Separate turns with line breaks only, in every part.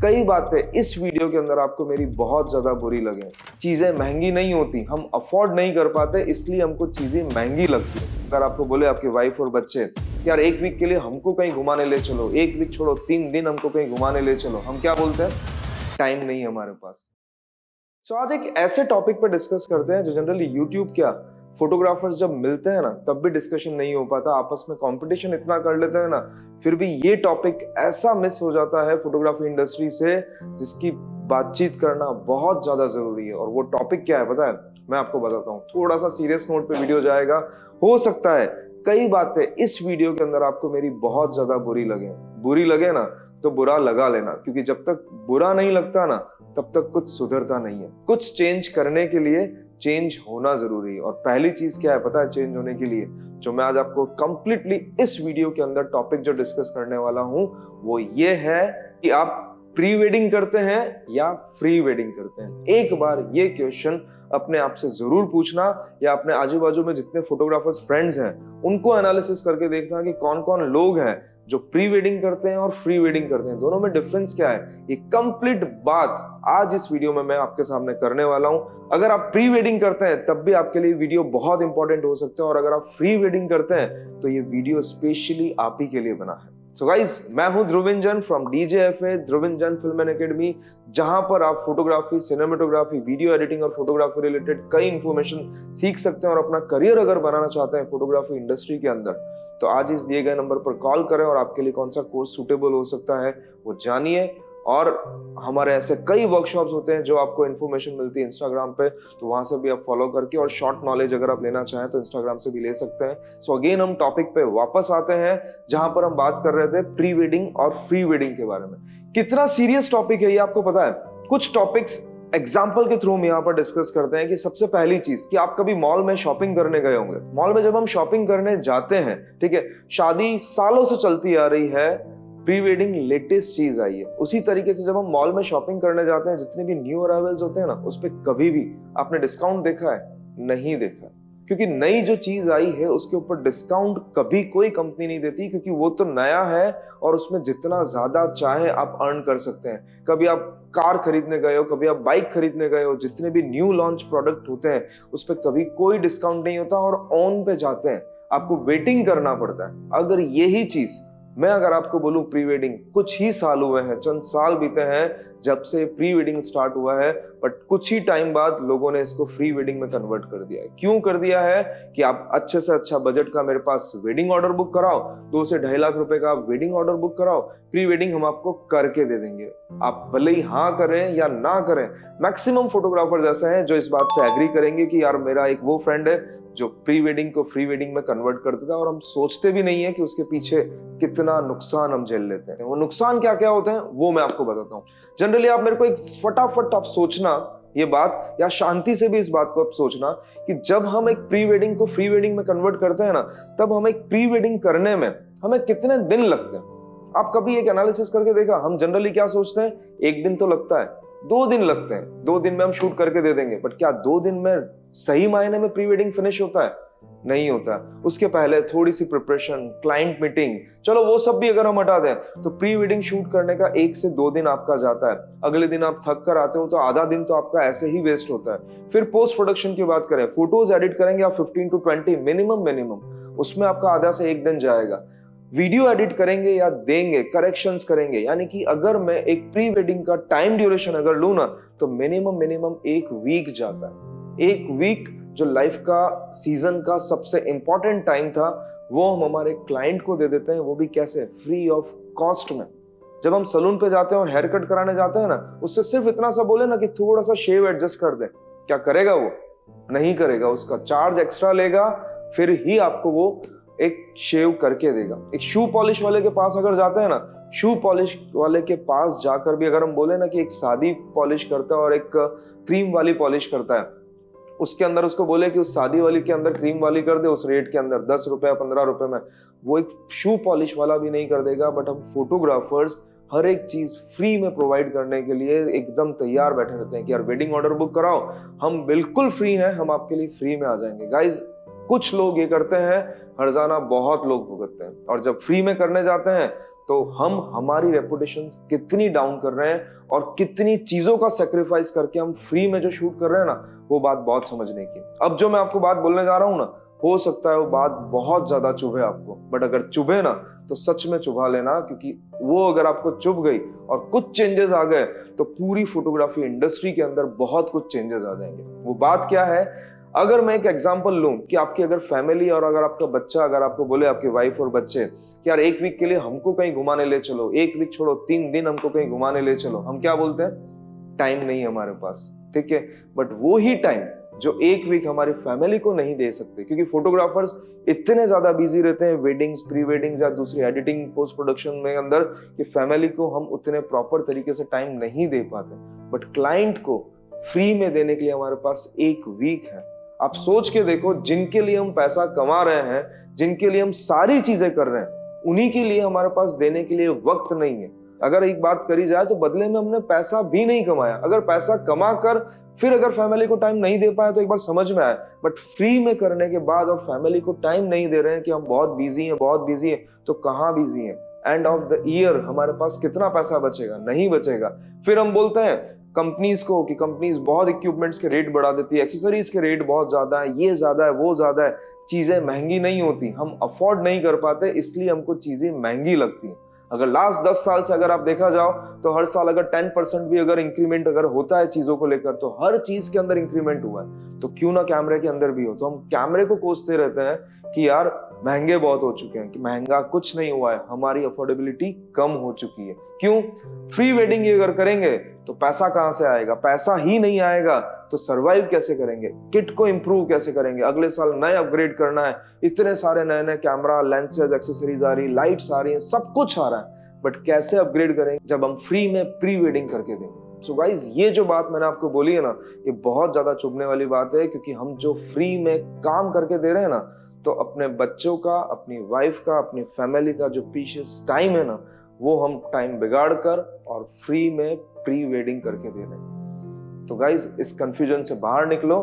कई बातें इस वीडियो के अंदर आपको मेरी बहुत ज्यादा बुरी लगे। चीजें महंगी नहीं होती, हम अफोर्ड नहीं कर पाते, इसलिए हमको चीजें महंगी लगती है। अगर आपको बोले आपकी वाइफ और बच्चे यार एक वीक के लिए हमको कहीं घुमाने ले चलो, एक वीक छोड़ो 3 दिन हमको कहीं घुमाने ले चलो, हम क्या बोलते हैं? टाइम नहीं है हमारे पास। सो आज एक ऐसे टॉपिक पर डिस्कस करते हैं जो जनरली यूट्यूब क्या फोटोग्राफर्स जब मिलते हैं ना तब भी डिस्कशन नहीं हो पाता, आपस में कंपटीशन इतना कर लेते हैं ना, फिर भी ये टॉपिक ऐसा मिस हो जाता है फोटोग्राफी इंडस्ट्री से जिसकी बातचीत करना बहुत ज्यादा जरूरी है। और वो टॉपिक क्या है पता है? मैं आपको बताता हूँ। थोड़ा सा सीरियस नोट पे वीडियो जाएगा, हो सकता है कई बातें इस वीडियो के अंदर आपको मेरी बहुत ज्यादा बुरी लगे ना तो बुरा लगा लेना, क्योंकि जब तक बुरा नहीं लगता ना तब तक कुछ सुधरता नहीं है। कुछ चेंज करने के लिए चेंज होना जरूरी है। और पहली चीज क्या है पता है चेंज होने के लिए? जो मैं आज आपको कंप्लीटली इस वीडियो के अंदर टॉपिक जो डिस्कस करने वाला हूं वो ये है कि आप प्री वेडिंग करते हैं या फ्री वेडिंग करते हैं। एक बार ये क्वेश्चन अपने आप से जरूर पूछना, या अपने आजू बाजू में जितने फोटोग्राफर्स फ्रेंड्स हैं उनको एनालिसिस करके देखना कि कौन कौन लोग हैं जो प्री वेडिंग करते हैं और फ्री वेडिंग करते हैं, दोनों में डिफरेंस क्या है। ये कंप्लीट बात आज इस वीडियो में मैं आपके सामने करने वाला हूं। अगर आप प्री वेडिंग करते हैं तब भी आपके लिए वीडियो बहुत इंपॉर्टेंट हो सकते हैं, और अगर आप फ्री वेडिंग करते हैं तो ये वीडियो स्पेशली आप ही के लिए बना है। सो गाइस, मैं हूं Dhruvinjan from DJFA, Dhruvinjan film and academy, जहां पर आप फोटोग्राफी, सिनेमेटोग्राफी, वीडियो एडिटिंग और फोटोग्राफी रिलेटेड कई इंफॉर्मेशन सीख सकते हैं। और अपना करियर अगर बनाना चाहते हैं फोटोग्राफी इंडस्ट्री के अंदर तो आज इस दिए गए नंबर पर कॉल करें और आपके लिए कौन सा कोर्स सूटेबल हो सकता है वो जानिए। और हमारे ऐसे कई वर्कशॉप्स होते हैं जो आपको इन्फॉर्मेशन मिलती है इंस्टाग्राम पे, तो वहां से भी आप फॉलो करके, और शॉर्ट नॉलेज अगर आप लेना चाहें तो इंस्टाग्राम से भी ले सकते हैं। सो अगेन हम टॉपिक पे वापस आते हैं जहां पर हम बात कर रहे थे प्री वेडिंग और फ्री वेडिंग के बारे में। कितना सीरियस टॉपिक है ये आपको पता है? कुछ टॉपिक्स एग्जाम्पल के थ्रू हम यहाँ पर डिस्कस करते हैं कि सबसे पहली चीज कि आप कभी मॉल में शॉपिंग करने गए होंगे। मॉल में जब हम शॉपिंग करने जाते हैं, ठीक है, शादी सालों से चलती आ रही है, प्री वेडिंग लेटेस्ट चीज आई है। उसी तरीके से जब हम मॉल में शॉपिंग करने जाते हैं, जितने भी न्यू अराइवल्स होते हैं ना, उस पर कभी भी आपने डिस्काउंट देखा है? नहीं देखा, क्योंकि नई जो चीज आई है उसके ऊपर डिस्काउंट कभी कोई कंपनी नहीं देती, क्योंकि वो तो नया है और उसमें जितना ज्यादा चाहे आप अर्न कर सकते हैं। कभी आप कार खरीदने गए हो, कभी आप बाइक खरीदने गए हो, जितने भी न्यू लॉन्च प्रोडक्ट होते हैं उस पर कभी कोई डिस्काउंट नहीं होता, और ऑन पे जाते हैं आपको वेटिंग करना पड़ता है। अगर यही चीज मैं अगर आपको बोलूं प्री वेडिंग, कुछ ही साल हुए हैं, चंद साल बीते हैं जब से प्री वेडिंग स्टार्ट हुआ है, बट कुछ ही टाइम बाद लोगों ने इसको फ्री वेडिंग में कन्वर्ट कर दिया है। क्यों कर दिया है? कि आप अच्छे से अच्छा बजट का मेरे पास वेडिंग ऑर्डर बुक कराओ, 2 से 2.5 लाख रुपए का वेडिंग ऑर्डर बुक कराओ, प्री वेडिंग हम आपको करके दे देंगे। आप भले ही हाँ करें या ना करें, मैक्सिमम फोटोग्राफर्स ऐसे हैं जो इस बात से एग्री करेंगे कि यार मेरा एक वो फ्रेंड है जो प्री वेडिंग को फ्री वेडिंग में कन्वर्ट कर देता है, और हम सोचते भी नहीं है कि उसके पीछे कितना नुकसान हम झेल लेते हैं। वो नुकसान क्या क्या होते हैं वो मैं आपको बताता हूँ। जनरली आप मेरे को एक फटाफट आप सोचना ये बात, या शांति से भी इस बात को आप सोचना कि जब हम एक प्री वेडिंग को फ्री वेडिंग में कन्वर्ट करते हैं ना, तब हम एक प्री वेडिंग करने में हमें कितने दिन लगते हैं। आप कभी एक एनालिसिस करके देखा? हम जनरली क्या सोचते हैं, 1 दिन तो लगता है, 2 दिन लगते हैं, 2 दिन में हम शूट करके दे देंगे। बट क्या 2 दिन में सही मायने में प्री वेडिंग फिनिश होता है? नहीं होता। उसके पहले थोड़ी सी प्रिपरेशन, क्लाइंट मीटिंग, चलो वो सब भी अगर हम हटा दें तो प्री वेडिंग शूट करने का 1 से 2 दिन आपका जाता है। अगले दिन आप थक कर आते हो तो आधा दिन तो आपका ऐसे ही वेस्ट होता है। फिर पोस्ट प्रोडक्शन की बात करें, फोटोज एडिट करेंगे आप 15 to 20 मिनिमम, उसमें आपका आधा से 1 दिन जाएगा। वीडियो एडिट करेंगे या देंगे, करेक्शंस करेंगे, यानी कि अगर मैं एक प्री वेडिंग का टाइम ड्यूरेशन अगर लूं ना तो मिनिमम 1 वीक जाता है। 1 वीक जो लाइफ का सीजन का सबसे इंपॉर्टेंट टाइम था वो हम हमारे क्लाइंट को दे देते हैं, वो भी कैसे? फ्री ऑफ कॉस्ट में। जब हम सलून पे जाते हैं और हेयर कट कराने जाते हैं ना, उससे सिर्फ इतना सा बोले ना कि थोड़ा सा शेव एडजस्ट कर दे, क्या करेगा वो? नहीं करेगा, उसका चार्ज एक्स्ट्रा लेगा, फिर ही आपको वो एक शेव करके देगा। एक शू पॉलिश वाले के पास अगर जाते हैं ना, शू पॉलिश वाले के पास जाकर भी अगर हम बोले ना कि एक सादी पॉलिश करता है और एक क्रीम वाली पॉलिश करता है, उसके अंदर उसको बोले कि उस सादी वाली के अंदर क्रीम वाली कर दे, उस रेट के अंदर 10 रुपए 15 रुपए में, वो एक शू पॉलिश वाला भी नहीं कर देगा। बट हम फोटोग्राफर्स हर एक चीज फ्री में प्रोवाइड करने के लिए एकदम तैयार बैठे रहते हैं कि यार वेडिंग ऑर्डर बुक कराओ, हम बिल्कुल फ्री हैं, हम आपके लिए फ्री में आ जाएंगे। गाइज, कुछ लोग ये करते हैं, हर्जाना बहुत लोग भुगतते हैं, और जब फ्री में करने जाते हैं तो हम हमारी रेपुटेशन कितनी डाउन कर रहे हैं और कितनी चीजों का सेक्रीफाइस करके हम फ्री में जो शूट कर रहे हैं ना, वो बात बहुत समझने की। अब जो मैं आपको बात बोलने जा रहा हूं ना, हो सकता है वो बात बहुत ज्यादा चुभे आपको, बट अगर चुभे ना तो सच में चुभा लेना, क्योंकि वो अगर आपको चुभ गई और कुछ चेंजेस आ गए तो पूरी फोटोग्राफी इंडस्ट्री के अंदर बहुत कुछ चेंजेस आ जाएंगे। वो बात क्या है, अगर मैं एक एग्जांपल लूं कि आपकी अगर फैमिली और अगर आपका बच्चा अगर आपको बोले, आपकी वाइफ और बच्चे कि यार एक वीक के लिए हमको कहीं घुमाने ले चलो, एक वीक छोड़ो 3 दिन हमको कहीं घुमाने ले चलो, हम क्या बोलते हैं, टाइम नहीं है हमारे पास, ठीक है। बट वो ही टाइम जो एक वीक हमारी फैमिली को नहीं दे सकते, क्योंकि फोटोग्राफर्स इतने ज्यादा बिजी रहते हैं वेडिंग्स, प्री वेडिंग्स या दूसरी एडिटिंग पोस्ट प्रोडक्शन में अंदर, कि फैमिली को हम उतने प्रॉपर तरीके से टाइम नहीं दे पाते। बट क्लाइंट को फ्री में देने के लिए हमारे पास एक वीक है। आप सोच के देखो, जिनके लिए हम पैसा कमा रहे हैं, जिनके लिए हम सारी चीजें कर रहे हैं, उन्हीं के लिए हमारे पास देने के लिए वक्त नहीं है। अगर एक बात करी जाए तो बदले में हमने पैसा भी नहीं कमाया। अगर पैसा कमा कर फिर अगर फैमिली को टाइम नहीं दे पाए तो एक बार समझ में आए, बट फ्री में करने के बाद और फैमिली को टाइम नहीं दे रहे हैं कि हम बहुत बिजी हैं, बहुत बिजी हैं, तो कहाँ बिजी हैं। एंड ऑफ द ईयर हमारे पास कितना पैसा बचेगा, नहीं बचेगा। फिर हम बोलते हैं कंपनीज को कि कंपनीज बहुत इक्विपमेंट्स के रेट बढ़ा देती है, एक्सेसरीज के रेट बहुत ज्यादा है, ये ज्यादा है, वो ज्यादा है। चीजें महंगी नहीं होती, हम अफोर्ड नहीं कर पाते, इसलिए हमको चीजें महंगी लगती हैं। अगर लास्ट 10 साल से अगर आप देखा जाओ तो हर साल अगर 10% भी अगर इंक्रीमेंट अगर होता है चीजों को लेकर, तो हर चीज के अंदर इंक्रीमेंट हुआ है, तो क्यों ना कैमरे के अंदर भी हो। तो हम कैमरे को कोसते रहते हैं कि यार महंगे बहुत हो चुके हैं, कि महंगा कुछ नहीं हुआ है, हमारी अफोर्डेबिलिटी कम हो चुकी है। क्यों? फ्री वेडिंग अगर करेंगे तो पैसा कहां से आएगा, पैसा ही नहीं आएगा तो सरवाइव कैसे करेंगे, किट को इंप्रूव कैसे करेंगे, अगले साल नए अपग्रेड करना है, इतने सारे नए नए कैमरा, लेंसेज, एक्सेसरीज आ रही, लाइट्स आ रही है, सब कुछ आ रहा है, बट कैसे अपग्रेड करेंगे जब हम फ्री में प्री वेडिंग करके देंगे। सो गाइज, ये जो बात मैंने आपको बोली है ना, ये बहुत ज्यादा चुभने वाली बात है, क्योंकि हम जो फ्री में काम करके दे रहे हैं ना, तो अपने बच्चों का, अपनी वाइफ का, अपनी फैमिली का जो प्रीशियस टाइम है ना, वो हम टाइम बिगाड़ कर और फ्री में प्री वेडिंग करके दे रहे हैं। तो गाइज, इस कंफ्यूजन से बाहर निकलो,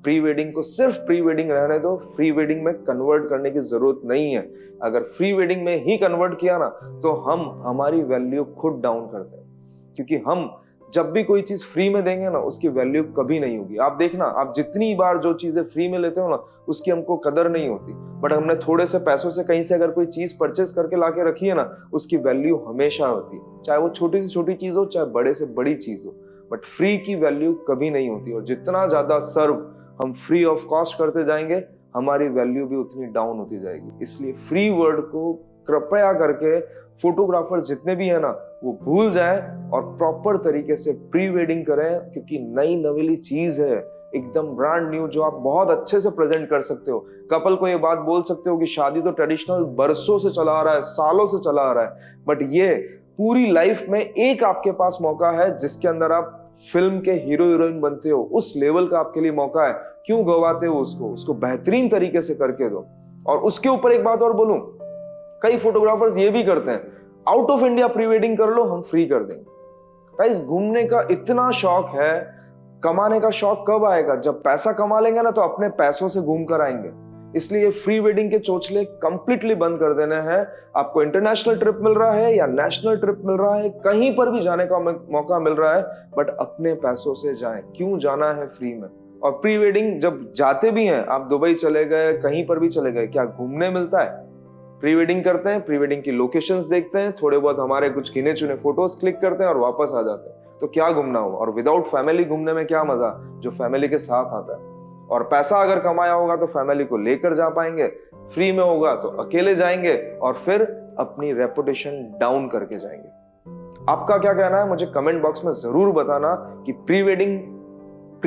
प्री वेडिंग को सिर्फ प्री वेडिंग रहने दो, फ्री वेडिंग में कन्वर्ट करने की जरूरत नहीं है। अगर फ्री वेडिंग में ही कन्वर्ट किया ना, तो हम हमारी वैल्यू खुद डाउन करते हैं, क्योंकि हम जब भी कोई चीज फ्री में देंगे ना, उसकी वैल्यू कभी नहीं होगी। आप देखना, आप जितनी बार जो चीजें फ्री में लेते हो ना, उसकी हमको कदर नहीं होती, बट हमने थोड़े से पैसों से कहीं से अगर कोई चीज परचेस करके लाके रखी है ना, उसकी वैल्यू हमेशा होती है, चाहे वो छोटी से छोटी चीज हो, चाहे बड़े से बड़ी चीज हो। बट फ्री की वैल्यू कभी नहीं होती, और जितना ज्यादा सर्व हम फ्री ऑफ कॉस्ट करते जाएंगे, हमारी वैल्यू भी उतनी डाउन होती जाएगी। इसलिए फ्री वर्ड को कृपया करके फोटोग्राफर्स जितने भी है ना, वो भूल जाएं और प्रॉपर तरीके से प्री वेडिंग करें, क्योंकि नई नवेली चीज है, एकदम ब्रांड न्यू, जो आप बहुत अच्छे से प्रेजेंट कर सकते हो। कपल को ये बात बोल सकते हो कि शादी तो ट्रेडिशनल बरसों से चला आ रहा है, सालों से चला आ रहा है, बट ये पूरी लाइफ में एक आपके पास मौका है जिसके अंदर आप फिल्म के हीरो हीरोइन बनते हो। उस लेवल का आपके लिए मौका है, क्यों गवाते हो उसको बेहतरीन तरीके से करके दो। और उसके ऊपर एक बात और बोलूं, कई फोटोग्राफर्स ये भी करते हैं, out of India pre wedding कर लो, हम फ्री कर देंगे। गाइस, घूमने का इतना शौक है, कमाने का शौक कब आएगा? जब पैसा कमा लेंगे ना, तो अपने पैसों से घूम कर आएंगे। इसलिए फ्री वेडिंग के चोचले कंप्लीटली बंद कर देने हैं। आपको इंटरनेशनल ट्रिप मिल रहा है या नेशनल ट्रिप मिल रहा है, कहीं पर भी जाने का मौका मिल रहा है, बट अपने पैसों से जाएं। क्यों जाना है फ्री में? और प्री वेडिंग जब जाते भी हैं, आप दुबई चले गए, कहीं पर भी चले गए, क्या घूमने मिलता है? प्री वेडिंग करते हैं, प्री वेडिंग की लोकेशंस देखते हैं, थोड़े बहुत हमारे कुछ गिने चुने फोटोज क्लिक करते हैं और वापस आ जाते हैं। तो क्या घूमना हुआ? और विदाउट फैमिली घूमने में क्या मजा जो फैमिली के साथ आता है। और पैसा अगर कमाया होगा तो फैमिली को लेकर जा पाएंगे, फ्री में होगा तो अकेले जाएंगे और फिर अपनी रेपुटेशन डाउन करके जाएंगे। आपका क्या कहना है? मुझे कमेंट बॉक्स में जरूर बताना कि प्री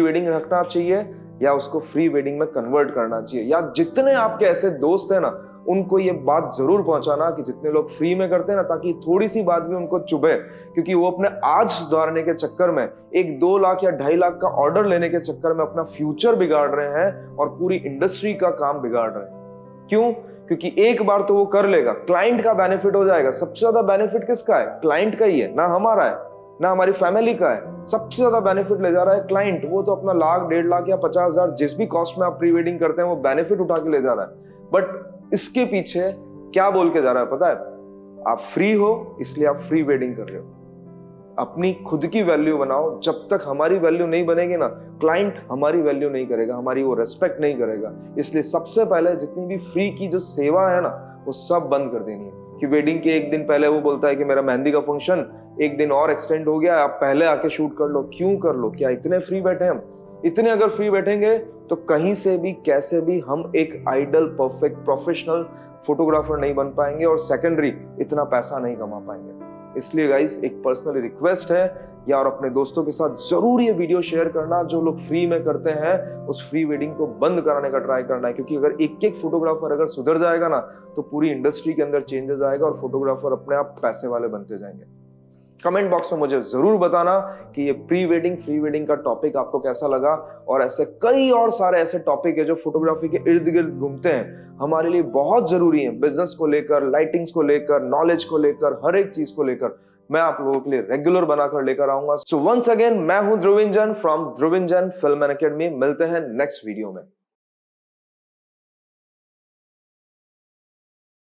वेडिंग रखना चाहिए या उसको फ्री वेडिंग में कन्वर्ट करना चाहिए। या जितने आपके ऐसे दोस्त हैं ना, उनको ये बात जरूर पहुंचाना कि जितने लोग फ्री में करते हैं ना, ताकि थोड़ी सी बात भी उनको चुभे, क्योंकि वो अपने आज सुधारने के चक्कर में 1-2 लाख या 2.5 लाख का ऑर्डर लेने के चक्कर में अपना फ्यूचर बिगाड़ रहे हैं और पूरी इंडस्ट्री का काम बिगाड़ रहे हैं। क्यों? क्योंकि एक बार तो वो कर लेगा, क्लाइंट का बेनिफिट हो जाएगा। सबसे ज्यादा बेनिफिट किसका है? क्लाइंट का ही है, ना हमारा है, ना हमारी फैमिली का है। सबसे ज्यादा बेनिफिट ले जा रहा है क्लाइंट। वो तो अपना 1 लाख, 1.5 लाख या 50,000 जिस भी कॉस्ट में आप प्री वेडिंग करते हैं, वो बेनिफिट उठा के ले जा रहा है। बट इसके पीछे क्या बोल के जा रहा है पता है? आप फ्री हो इसलिए आप फ्री वेडिंग कर रहे हो। अपनी खुद की वैल्यू बनाओ। जब तक हमारी वैल्यू नहीं बनेगी ना, क्लाइंट हमारी वैल्यू नहीं करेगा, हमारी वो रेस्पेक्ट नहीं करेगा। इसलिए सबसे पहले जितनी भी फ्री की जो सेवा है ना, वो सब बंद कर देनी है। कि वेडिंग के एक दिन पहले वो बोलता है कि मेरा मेहंदी का फंक्शन एक दिन और एक्सटेंड हो गया, आप पहले आके शूट कर लो। क्यों कर लो? क्या इतने फ्री बैठे हम? इतने अगर फ्री बैठेंगे तो कहीं से भी कैसे भी हम एक आइडल परफेक्ट प्रोफेशनल फोटोग्राफर नहीं बन पाएंगे और सेकेंडरी इतना पैसा नहीं कमा पाएंगे। इसलिए गाइस एक पर्सनली रिक्वेस्ट है यार, अपने दोस्तों के साथ जरूर ये वीडियो शेयर करना। जो लोग फ्री में करते हैं उस फ्री वेडिंग को बंद कराने का ट्राई करना है, क्योंकि अगर एक एक फोटोग्राफर अगर सुधर जाएगा ना तो पूरी इंडस्ट्री के अंदर चेंजेस आएगा और फोटोग्राफर अपने आप पैसे वाले बनते जाएंगे। कमेंट बॉक्स में मुझे जरूर बताना कि ये प्री वेडिंग फ्री वेडिंग का टॉपिक आपको कैसा लगा। और ऐसे कई और सारे ऐसे टॉपिक है जो फोटोग्राफी के इर्द गिर्द घूमते हैं, हमारे लिए बहुत जरूरी है। बिजनेस को लेकर, लाइटिंग्स को लेकर, नॉलेज को लेकर, हर एक चीज को लेकर मैं आप लोगों के लिए रेगुलर बनाकर लेकर आऊंगा। सो वंस अगेन मैं हूं Dhruvinjan from ध्रुविंजन film and academy. मिलते हैं नेक्स्ट वीडियो में।